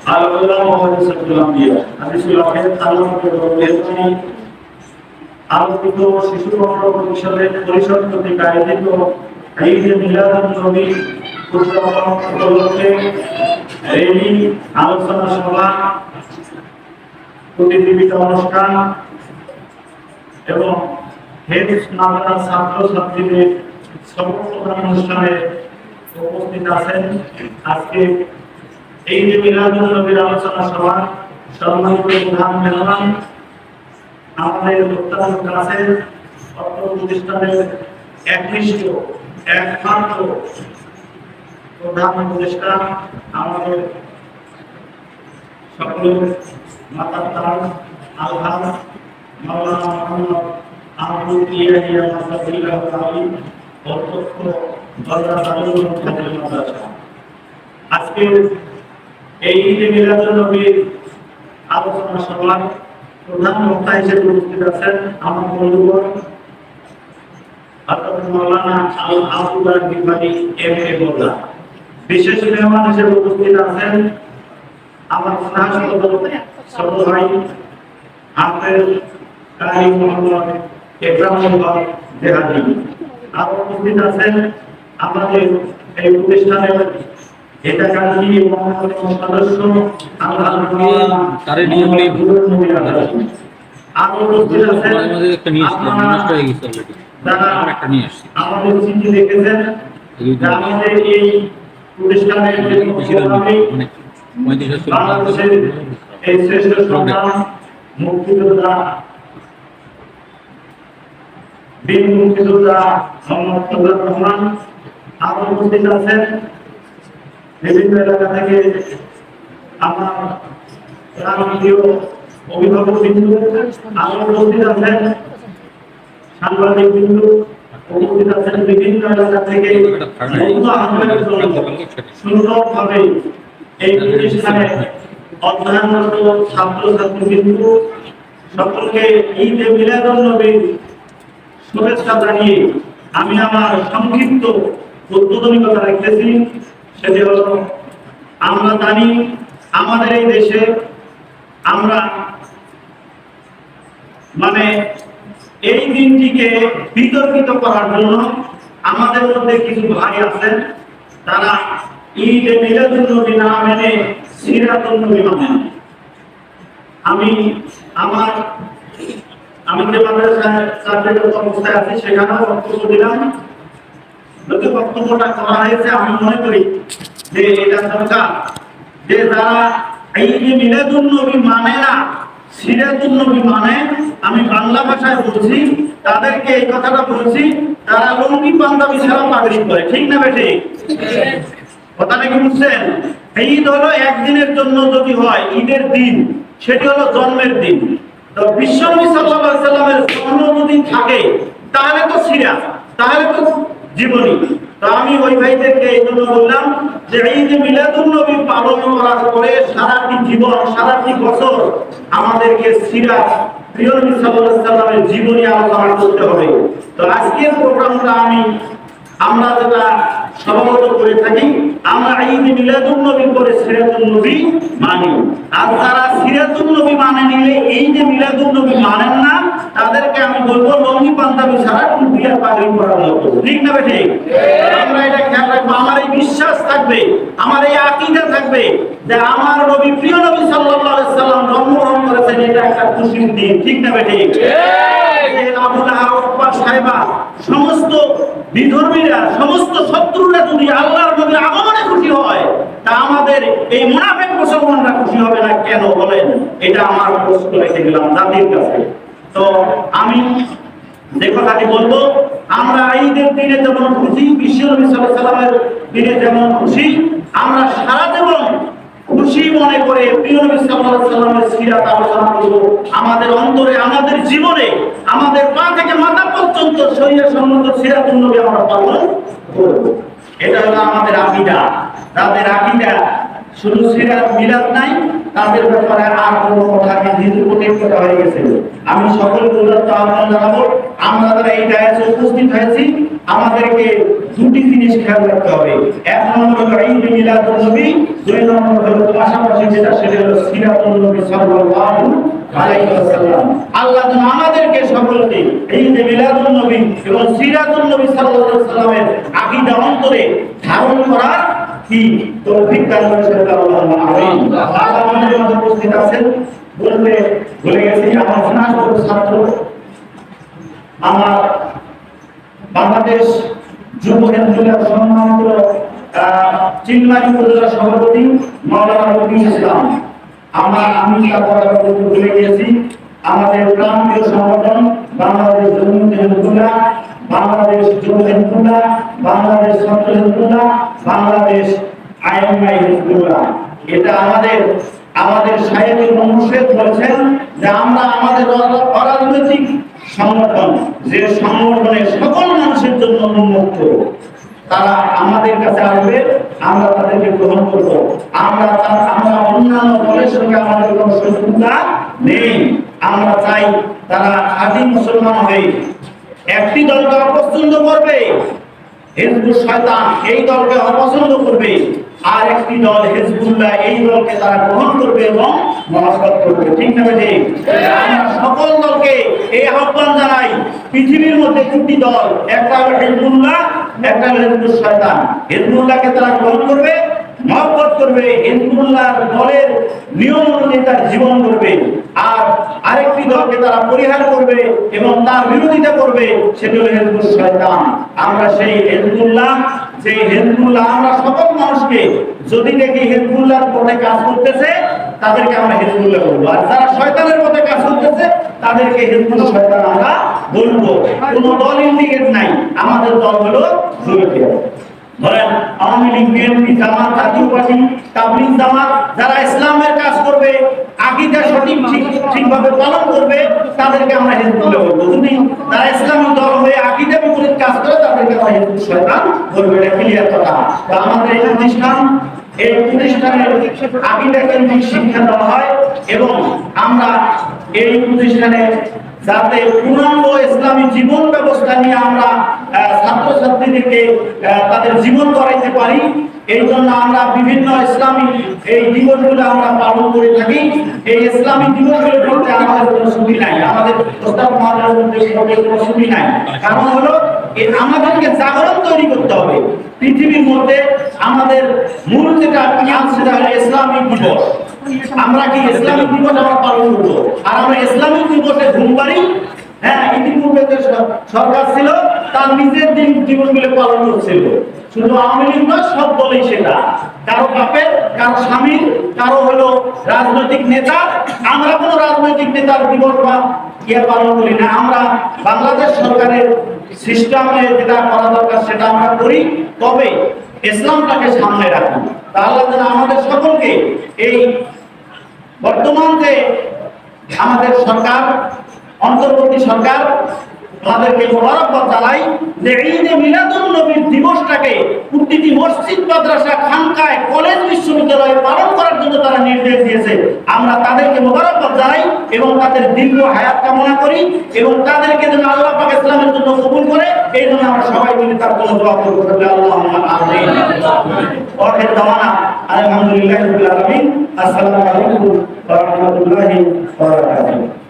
আল-উলামা ওয়ারাসাতুল আমবিয়া হাদিসুল আখির আল্লাহর মেহরবানি আলোকিত শিশু কল্যাণ পরিষদ কর্তৃক আয়োজিত ঈদে মিলাদুন নবী উদযাপন উপলক্ষে র্যালি, আলোচনা সভা, প্রতিযোগিতা অনুষ্ঠান এবং হেদিস নামনা ছাত্র ছাত্রীদের সর্বপ্রধান অনুষ্ঠানে উপস্থিত আছেন। আজকে এই যে মিলাদুন নবীর আলোচনা সভা সম্মানিত প্রধান মেহমান আমাদের অত্যন্ত কাছের অর্থ প্রতিষ্ঠানের একনিষ্ঠ একমাত্র প্রধান উপদেষ্টা আমাদের সকলের মাতার তার আলহাজ মাওলানা মুহাম্মদ আব্দুল ইয়াহিয়া মাসাদিল্লাহ আলী অধ্যক্ষ দরজা দারুল খাদির মাদ্রাসা। আজকে এই ঈদে মিলাদুন নবীর আলোচনা সভার প্রধান বক্তা হিসেবে উপস্থিত আছেন আমার বন্ধুগণ হযরত মাওলানা আল-আবুদার বিভাগী এম.এ. মোল্লা। বিশেষ মেহমান হিসেবে উপস্থিত আছেন আমার ছোট ভাই হাফেজ কারি মোহাম্মদ একরামুল হক জেহাদি। আরো উপস্থিত আছেন আমাদের এই প্রতিষ্ঠানের এটাকারী সদস্য তারে নিয়ম নেই আরো উপস্থিত আছেন আমাদের একটা নিয়ে আসছে নষ্ট হয়ে গেছে অলরেডি যারা একটা নিয়ে আসছে আমাদের চিঠি দেখেছেন আমাদের এই প্রতিষ্ঠানের বাংলাদেশের এই শ্রেষ্ঠ সন্তান মুক্তিযোদ্ধা বীর মুক্তিযোদ্ধা মোহাম্মদ ফজলুর রহমান। আরো উপস্থিত আছেন বিভিন্ন এলাকা থেকে আমার প্রাণপ্রিয় অভিভাবক বিন্দু। আরো উপস্থিত আছেন সাংবাদিক বিন্দু, উপস্থিত আছেন বিভিন্ন এলাকা থেকে সুন্দরভাবে এই প্রতিষ্ঠানে অধ্যয়নরত ছাত্র ছাত্রীবৃন্দ সকলকে ঈদে মিলাদুন নবীর শুভেচ্ছা জানিয়ে আমি আমার সংক্ষিপ্ত উদ্বোধনী কথা রাখতেছি। সেটি হলো, আমরা জানি আমাদের এই দেশে আমরা এই দিনটিকে বিতর্কিত করার জন্য আমাদের মধ্যে কিছু ভাই আছেন, তারা ঈদে মিলাদুন নবী না মেনে সিরাতুন নবী মানেন। আমি যে মাদ্রাসায় চাকরিরত অবস্থায় আছি সেখানেও বক্তব্য দিলাম। যদি বক্তব্যটা করা হয়েছে আমি মনে করি যে এটা দরকার যে যারা ঈদে মিলাদুন নবী মানে না সিরাতুন নবী মানে, আমি বাংলা ভাষায় বলছি, তাদেরকে এই কথাটা বলছি, তারা লুঙ্গি পাঞ্জাবি ছাড়া পাগড়ি করে। ঠিক না বেঠে? কথাটা কি বুঝছেন? ঈদ হলো একদিনের জন্য যদি হয় ঈদের দিন, সেটি হলো জন্মের দিন। তো বিশ্বনবী সাল্লাল্লাহু আলাইহি সাল্লামের জন্ম যদি থাকে তাহলে তো সিরাত, তাহলে তো জীবনী। তো আমি ওই ভাইদেরকে এই জন্য বললাম যে ঈদে মিলাদুন নবী পালন করার পরে সারাটি জীবন সারাটি বছর আমাদেরকে সিরাত প্রিয় নবী সাল্লাল্লাহু আলাইহি সাল্লামের জীবনী আলোচনা করতে হবে। তো আজকের প্রোগ্রামটা আমরা যেটা সভাপতি করে থাকি, আমরা ঈদে মিলাদুন নবী করে সিরাতুন নবী মানি। আর যারা সিরাতুন নবী মানে নিলে এই যে মিলাদুন নবী মানেন না, তাদেরকে আমি বলবো লঙ্গি পাঞ্জাবি ছাড়া টুপি আর পাগড়ি পরার মতো। ঠিক না বেঠে? আমরা এটা খেয়াল রাখবো, আমার এই বিশ্বাস থাকবে, আমার এই আকীদা থাকবে যে আমার নবী প্রিয় নবী সাল্লাল্লাহু আলাইহি সাল্লাম জন্মগ্রহণ করেছেন, এটা একটা খুশির দিন। ঠিক না বেঠে? আবু লাহাব, উতবা, সাইবা, সমস্ত বিধর্মীরা, সমস্ত শত্রুরা যদি আল্লাহর নবীর আগমনে খুশি হয়, তা আমাদের এই মুনাফিক মুসলমানরা খুশি হবে না কেন বলেন? এটা আমার প্রশ্ন রেখে গেলাম জাতির কাছে। তো আমি যে কথাটি বলবো, আমরা ঈদের দিনে যেমন খুশি, বিশ্বনবী সাল্লাল্লাহু আলাইহি সাল্লামের দিনে যেমন খুশি, আমরা সারা জীবন খুশি মনে করে প্রিয় নবী সাল্লাল্লাহু আলাইহি সাল্লামের সিরাত আলোচনা করব। আমাদের অন্তরে, আমাদের জীবনে, আমাদের পা থেকে মাথা পর্যন্ত শরীয়ত সম্মত সিরাতুন নবী আমরা পালন করব। এটা হলো আমাদের আকীদা। তাদের আকীদা শুধু সিরাত মিলাদ নাই, তাদের ব্যাপারে আর কোনো কথা নির্দিষ্ট করা হয়ে গেছে। আমি সকল বন্ধুদের আহ্বান জানাবো, আমরা যারা এই ডায়াসে উপস্থিত হয়েছি আমাদেরকে দুটি জিনিস খেয়াল রাখতে হবে। এক নম্বর হলো ঈদ মিলাদুন নবী, দুই নম্বর হলো পাশাপাশি যেটা সেটা হলো সিরাতুন নবী সাল্লাল্লাহু আলাইহি ওয়াসাল্লাম। আল্লাহ যেন আমাদেরকে সকলকে ঈদ মিলাদুন নবী এবং সিরাতুন নবী সাল্লাল্লাহু আলাইহি ওয়াসাল্লামের আকীদা অন্তরে ধারণ করার কি তৌফিক দান করেন আল্লাহুম্মা আমিন। আল্লাহ আমাদের মাঝে উপস্থিত আছেন, বলতে ভুলে গেছি আমার স্নাতক ছাত্র, আমার বাংলাদেশ যুব হেফাজতের সম্মানিত চিলমারি উপজেলা সভাপতি মাওলানা রফিকুল ইসলাম। আমি তারপরে ভুলে গিয়েছি আমাদের প্রান্তীয় সংগঠন বাংলাদেশ জমিয়তে হিজবুল্লাহ, বাংলাদেশ যুব হিজবুল্লাহ, বাংলাদেশ ছাত্র হিজবুল্লাহ, বাংলাদেশ আইএমআই হিজবুল্লাহ। এটা আমাদের শায়েখুল মুর্শিদ বলেছেন যে আমরা আমাদের অরাজনৈতিক সংগঠন, যে সংগঠনের সকল মানুষের জন্য উন্মুক্ত, তারা আমাদের কাছে আসবে, আমরা তাদেরকে গ্রহণ করব। আমরা অন্যান্য দলের সঙ্গে আমাদের কোনো শত্রুতা নেই। আমরা চাই তারা খাঁটি মুসলমান হয়ে একটি দলকে অপছন্দ করবে, হিজবুল শয়তান এই দলকে অপছন্দ করবে, আর একটি দল হিজবুল্লাহ এই দলকে তারা গ্রহণ করবে এবং মহাব্বত করবে। ঠিক না বেঠিক? আমরা সকল দলকে এই আহ্বান জানাই, পৃথিবীর মধ্যে দুটি দল, একটা হলো হিজবুল্লাহ, একটা হলো হিজবুল শয়তান। হিজবুল্লাহকে তারা গ্রহণ করবে, মহব্বত করবে, হিজবুল্লাহ দলের নিয়ম অনুযায়ী তার জীবন করবে, আর আরেকটি দলকে তারা পরিহার করবে এবং তার বিরোধিতা করবে, সেটি হলো হিজবুল শয়তান। আমরা সেই হিজবুল্লাহ, যে হিজবুল্লাহ আমরা সকল মানুষকে যদি দেখি হিজবুল্লাহর পথে কাজ করতেছে তাদেরকে আমরা হিজবুল্লাহ বলবো, আর যারা শয়তানের পথে কাজ করতেছে তাদেরকে হিজবুল শয়তান আমরা বলবো। কোনো দল ইন্ডিকেট নাই, আমাদের দল হলো জমিয়ত। ধরেন আওয়ামী লীগ, বিএনপি, জামাত, জাতীয় পার্টি, তাবলীগ জামাত, যারা ইসলামের কাজ করবে, আকীদা ঠিকভাবে পালন করবে, তাদেরকে আমরা হিজবুল্লাহ বলবো। যদি তারা ইসলামী দল হয়ে আকীদা বিপরীত কাজ করে তাদেরকে আমরা হিজবুল শয়তান বলবো। এটা ক্লিয়ার কথা। তো আমাদের এই প্রতিষ্ঠানে আকীদা কেন্দ্রিক শিক্ষা দেওয়া হয় এবং আমরা এই প্রতিষ্ঠানে যাতে পূর্ণাঙ্গ ইসলামী জীবন ব্যবস্থা নিয়ে আমরা ছাত্রছাত্রীদেরকে তাদের জীবন করাইতে পারি, এই জন্য আমরা বিভিন্ন ইসলামী এই দিবসগুলো আমরা পালন করে থাকি। এই ইসলামী দিবসগুলো করতে আমাদের কোনো ছুটি নাই, আমাদের প্রস্তাব মহাজনের মধ্যে কোনো ছুটি নাই। কারণ হলো আমাদেরকে জাগরণ তৈরি করতে হবে পৃথিবীর মধ্যে। আমাদের মূল যেটা সেটা হলো ইসলামিক দিবস। আমরা কি ইসলামিক দিবস আমরা পালন করবো, আর আমরা ইসলামিক দিবসে ঘুম পারি। হ্যাঁ, ইতিপূর্বে যে সরকার ছিল তার নিজের দিবসগুলো পালন করছিল, শুধু আওয়ামী লীগ নয়, সব দলই সেটা। কারো বাপের, কারো স্বামীর, কারো হলো রাজনৈতিক নেতা। আমরা কোনো রাজনৈতিক নেতার দিবস বা পালন করি না। আমরা বাংলাদেশ সরকারের সিস্টেমে যেটা করা দরকার সেটা আমরা করি, তবে ইসলামটাকে সামনে রাখি। তা আল্লাহ যেন আমাদের সকলকে এই বর্তমান যে আমাদের সরকার, অন্তর্বর্তী সরকার, আমাদেরকে মোবারকবাদ জানাই যে ঈদে মিলাদুন নবীর দিবসটাকে প্রতিটি মসজিদ, মাদ্রাসা, খানকায়, কলেজ, বিশ্ববিদ্যালয়ে পালন করার জন্য তারা নির্দেশ দিয়েছে। আমরা তাদেরকে মোবারকবাদ জানাই এবং তাদের দীর্ঘ হায়াত কামনা করি এবং তাদেরকে যেন আল্লাহ পাক ইসলামের জন্য কবুল করে, এই জন্য আমরা সবাই মিলে তার জন্য দোয়া করব। আল্লাহুম্মা আমিন। ওয়াখির দাওয়ানা আলহামদুলিল্লাহি রাব্বিল আলামিন। আসসালামু আলাইকুম ওয়া রাহমাতুল্লাহি ওয়া বারাকাতুহু।